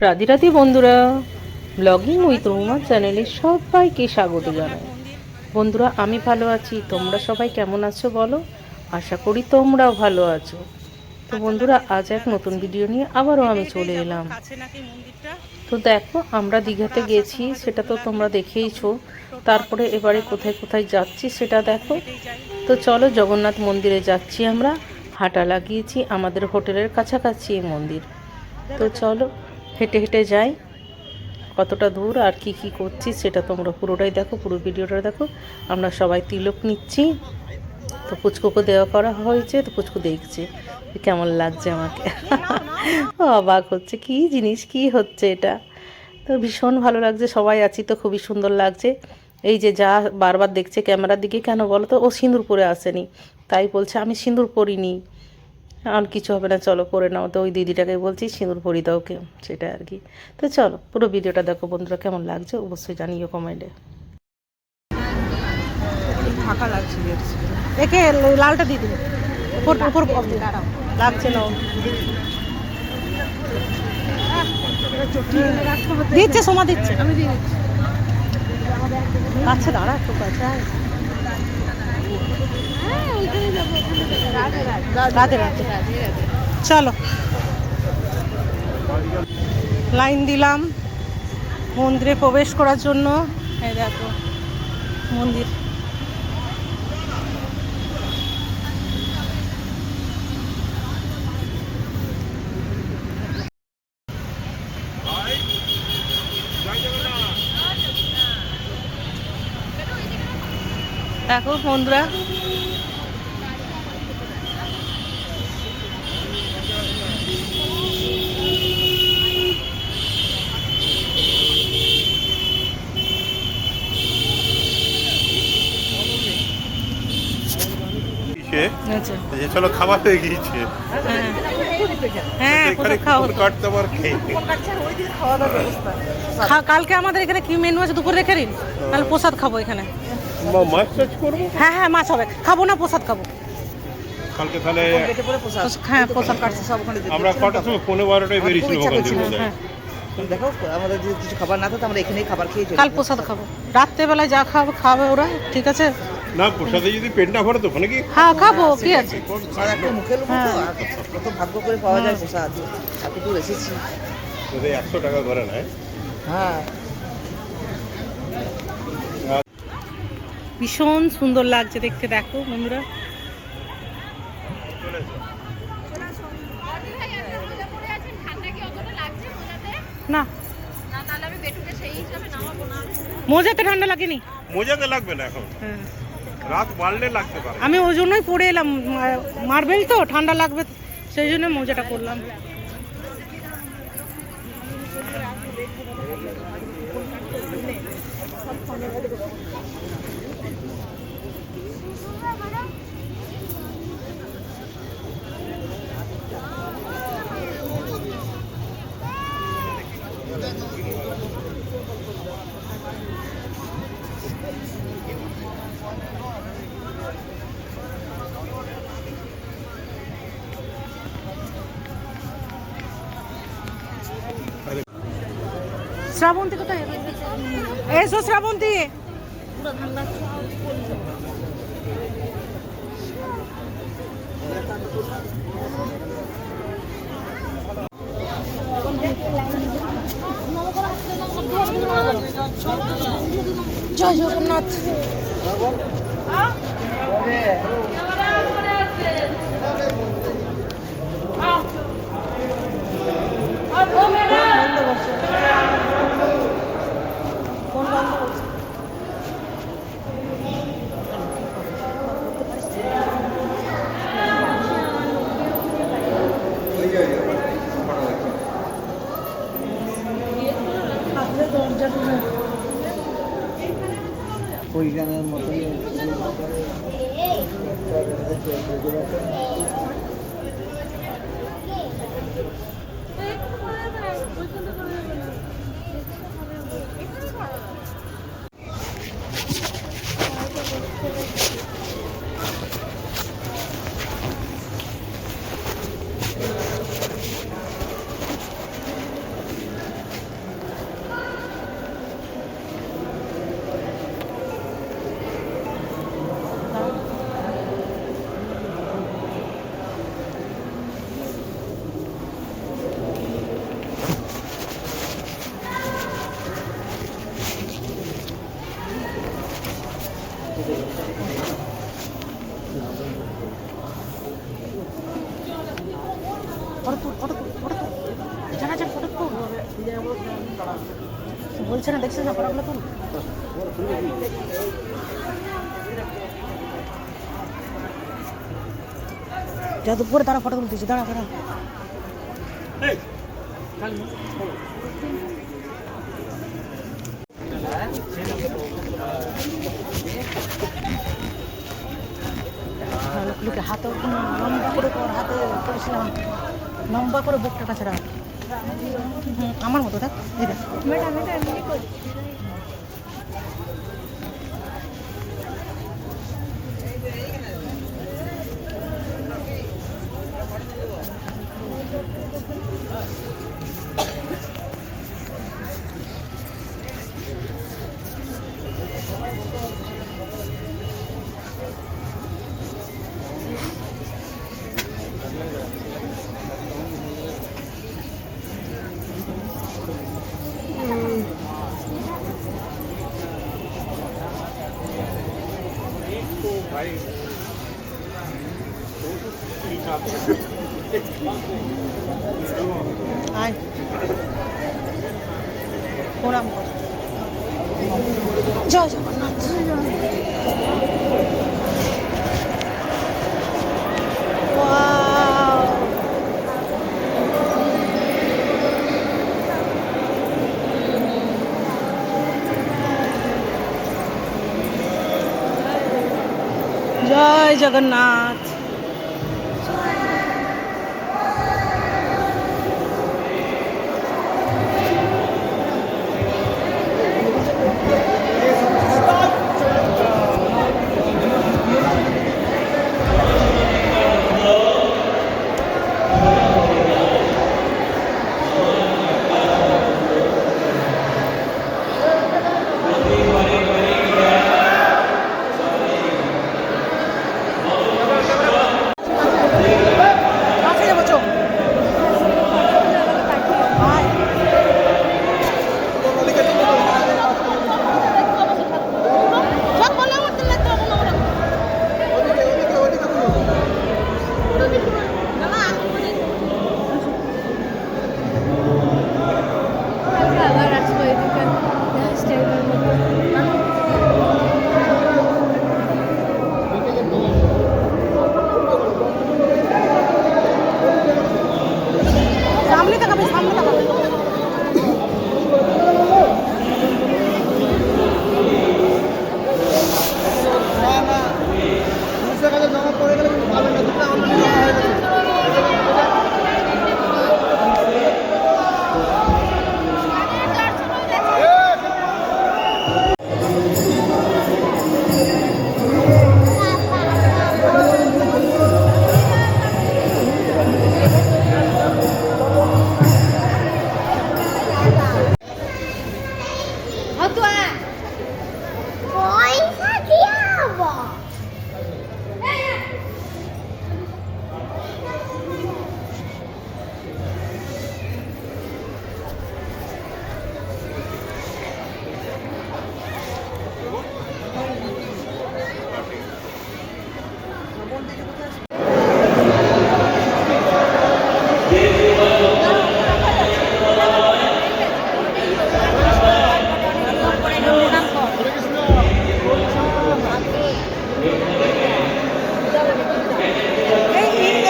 রাধে রাধে বন্ধুরা, blogging with Ruma চ্যানেলে সবাইকে স্বাগত জানাই। বন্ধুরা, আমি ভালো আছি, তোমরা সবাই কেমন আছো বলো? আশা করি তোমরাও ভালো আছো। তো বন্ধুরা, আজ এক নতুন ভিডিও নিয়ে আবারও আমি চলে এলাম। তো দেখো, আমরা দীঘাতে গেছি, সেটা তো তোমরা দেখেইছো। তারপরে এবারে কোথায় কোথায় যাচ্ছি সেটা দেখো। তো চলো, জগন্নাথ মন্দিরে যাচ্ছি আমরা। হাঁটা লাগিয়েছি, আমাদের হোটেলের কাছাকাছি এই মন্দির। তো চলো হেঁটে হেঁটে যাই। কতটা দূর আর কি কি করছি সেটা তোমরা পুরোটাই দেখো, পুরো ভিডিওটা দেখো। আমরা সবাই তিলক নিচ্ছি। তো পুচকুকে দেওয়া করা হয়েছে, তো পুচকু দেখছে কেমন লাগছে আমাকে। অবাক হচ্ছে, কি জিনিস, কি হচ্ছে এটা। তো ভীষণ ভালো লাগছে, সবাই আছি তো খুবই সুন্দর লাগছে। এই যে যা বারবার দেখছে ক্যামেরার দিকে, কেন বলো তো? ও সিঁদুর পরে আসেনি, তাই বলছে আমি সিঁদুর পরিনি। আর কিছু হবে না, চলো পরে নাও। তো ওই দিদিটাকে বলছি সিঁদুর পরি দাও কে, সেটা আর কি। তো চলো পুরো ভিডিওটা দেখো বন্ধুরা, কেমন লাগছে অবশ্যই জানিও কমেন্টে। ফাঁকা লাগছে, দেখে লালটা দিয়ে দিন, উপর উপর লাগছে না। দিচ্ছে, সোমা দিচ্ছে, আমি দিয়ে দিচ্ছি। আচ্ছা দাঁড়া, একটু কাছে রাধে রাধে। চলো লাইন দিলাম মন্দিরে প্রবেশ করার জন্য। এই দেখো মন্দির। দেখো বন্ধুরা, চলো খাবার হয়ে গিয়েছে। হ্যাঁ কালকে আমাদের এখানে কি মেনু আছে দুপুর রেখে দিন, তাহলে প্রসাদ খাবো এখানে। মাছ টাছ করবো। হ্যাঁ হ্যাঁ মাছ হবে, খাবো না প্রসাদ খাবো কালকে তাহলে। হ্যাঁ প্রসাদ কাটছে সব ওখানে। আমরা কটার সময় 11:15টায় বেরিয়েছিলাম ওখান থেকে। হ্যাঁ দেখো আমাদের যদি কিছু খাবার না থাকে আমরা এখানেই খাবার খেয়ে কাল প্রসাদ খাবো, রাত্রেবেলায় যা খাবো খাবে ওরা, ঠিক আছে। না, প্রসাদে যদি পেট না ভরে তো ওখানে কি হ্যাঁ খাবো, কি আছে। আর একটা মুখে লোক তো কত ভাগ্য করে পাওয়া যায় প্রসাদ, এত দূর এসেছি। 100 টাকা করে নেয়। হ্যাঁ ভীষণ সুন্দর লাগছে দেখতে, দেখো বন্ধুরা। না মোজাতে ঠান্ডা লাগেনি, মোজাতে লাগবে না এখন, হ্যাঁ রাত বাড়লে লাগতে পারে। আমি ওই জন্যই পরে এলাম, মার্বেল তো ঠান্ডা লাগবে সেই জন্য মোজাটা পরলাম। শ্রাবন্তী কোথায়? এসো শ্রাবন্তী। জয় জগন্নাথ। ওইখানের মতোই বলছে না, দেখছিস না পড়াগুলো তুল। যা দুপুরে তারা ফটো তুলতেছি, দাঁড়া দাঁড়া। লোকে হাতে লম্বা করে কর, হাতে করেছিলাম লম্বা করে বুকটা কাছে রাখ। আমার মতো দেখ, এই দেখ। আয় প্রণাম কর। জয় জগন্নাথ। ওয়াও, জয় জগন্নাথ। কাছে যাবো, চো। আয়। সব বলে আমার দিলে তো না ওরা। আবার আসবো এদিকে স্টেডিয়ামের মধ্যে। সামনে তাকাবে, সামনে তাকাবে।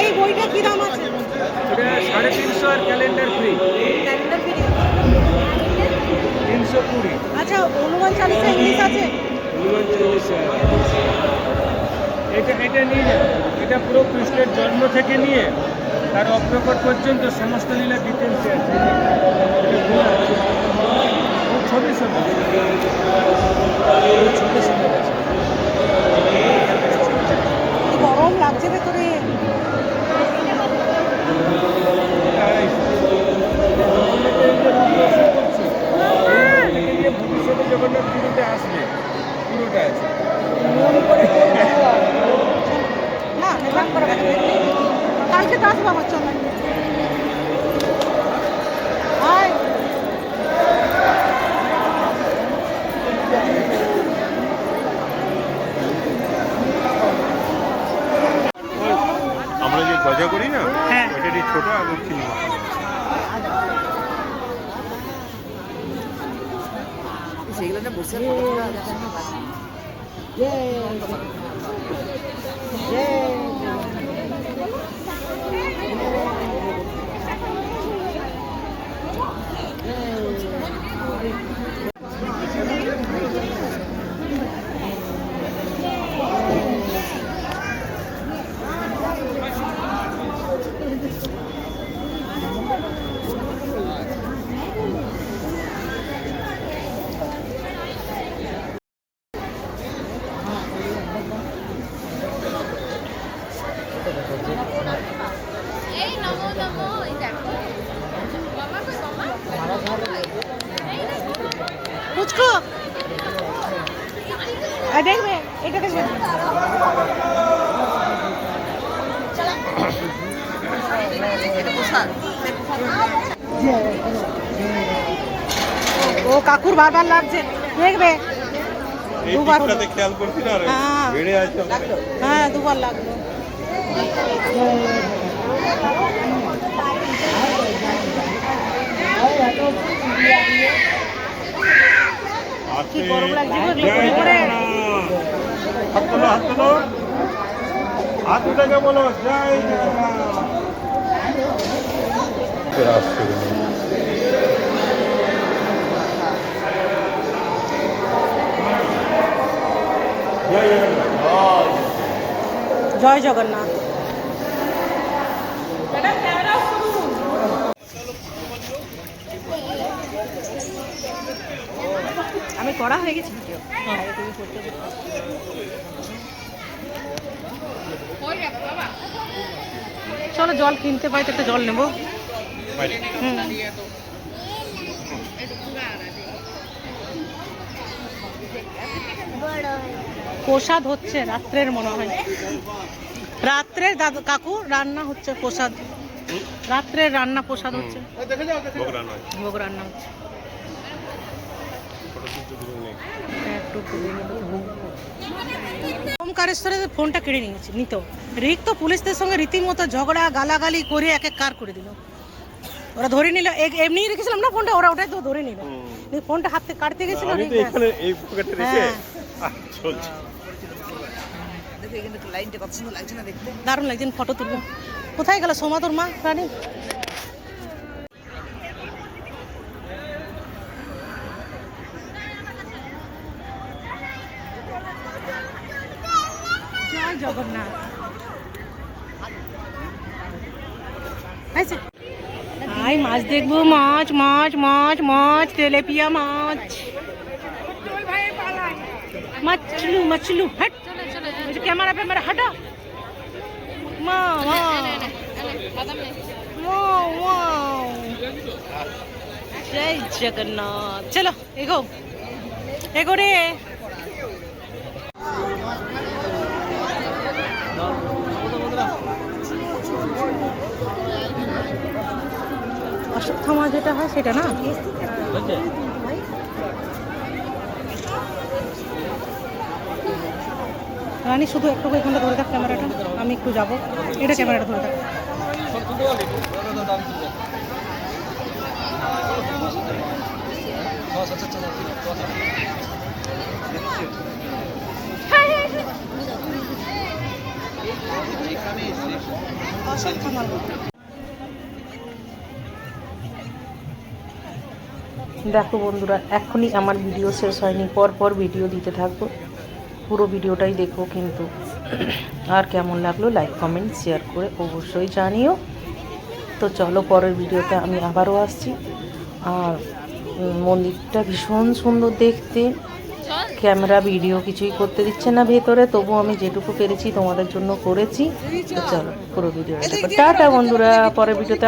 এই বইটা কি দাম আছে? 350 আর ক্যালেন্ডার ফ্রি 320। আচ্ছা, হনুমান চালিসা ইংলিশ আছে? এটা নিয়ে যান। এটা পুরো কৃষ্ণের জন্ম থেকে নিয়ে তার অগ্রগত পর্যন্ত সমস্ত লীলা ডিটেলসে আছে। এটা খোলা আছে। ও ছবি সমেত ছবি সমেত আছে। গরম লাগছে ভেতরে। ভবিষ্যতে জগন্নাথ পুরীতে আসবে, পুরোটা আছে। না, এরকম করে কালকে তো আসবো আমার, চল। আয়। আমরা যে গজা করি না, হ্যাঁ। ওইটারই ছোট আর চিনি। সেইগুলো না বসে ফটো তোলা একসঙ্গে বাজে। এই নমো নমো এই দেখো মামা কই মামা পুচকু দেখবে এটা দেখবে ও কাকুর বারবার লাগছে দেখবে এই দুবার দিকটাতে খেয়াল করছি না রে হ্যাঁ। বেড়ে আছে হ্যাঁ দুবার লাগলো কি গরম লাগছে গো এগুলো করে করে। হাত তোলো হাত তোলো হাত উঠাকে বলো জয় জয় জগন্নাথ আমি করা হয়ে গেছি ভিডিও চলো জল কিনতে পাই তো একটা জল নেবো হুম। প্রসাদ হচ্ছে রাত্রের মনে হয় রাত্রের দাদু কাকু রান্না হচ্ছে প্রসাদ রাত্রের রান্না প্রসাদ হচ্ছে বকরা নয় ভোগ রান্না হচ্ছে একটু ওমকারেশ্বরে ফোনটা কেড়ে নিয়েছে রিক তো পুলিশদের সঙ্গে রীতিমতো ঝগড়া গালাগালি করে এক এক কার করে দিল ওরা ধরে নিল এমনি রেখেছিলাম না ফোনটা ওরা ওটাই তো ধরে নিল ফোনটা হাত থেকে কাটতে গেছিল আমি তো এখানে এই পকেটে রেখে চলছে দেখো এখানে লাইনটা কত সুন্দর লাগছে না দেখতে। দারুণ লাগছে ফটো তুলবো কোথায় গেল সোমা তোর মা রানী জয় জগন্নাথ আই মাছ দেখবো মাছ মাছ মাছ মাছ তেলেপিয়া মাছ मछलू मछलू हट मुझे कैमरा पे मेरा हटा वाह वाह वाह वाह जय जगन्नाथ चलो एगो एगो रे অশ্বত্থামা যেটা হয় সেটা না রানী শুধু একটু এখানটা ধরে থাক ক্যামেরাটা আমি একটু যাবো এটা ক্যামেরাটা ধরে থাক দেখো বন্ধুরা এখনই আমার ভিডিও শেষ হয়নি পর ভিডিও দিতে থাকবো পুরো ভিডিওটাই দেখো কিন্তু আর কেমন লাগলো লাইক কমেন্ট শেয়ার করে অবশ্যই জানিও তো চলো পরের ভিডিওতে আমি আবারও আসছি আর মন্দিরটা ভীষণ সুন্দর দেখতে ক্যামেরা ভিডিও কিছুই করতে দিচ্ছে না ভেতরে তবু আমি যেটুকু পেরেছি তোমাদের জন্য করেছি তো চলো পুরো ভিডিওটা দেখো টাটা বন্ধুরা পরের ভিডিওতে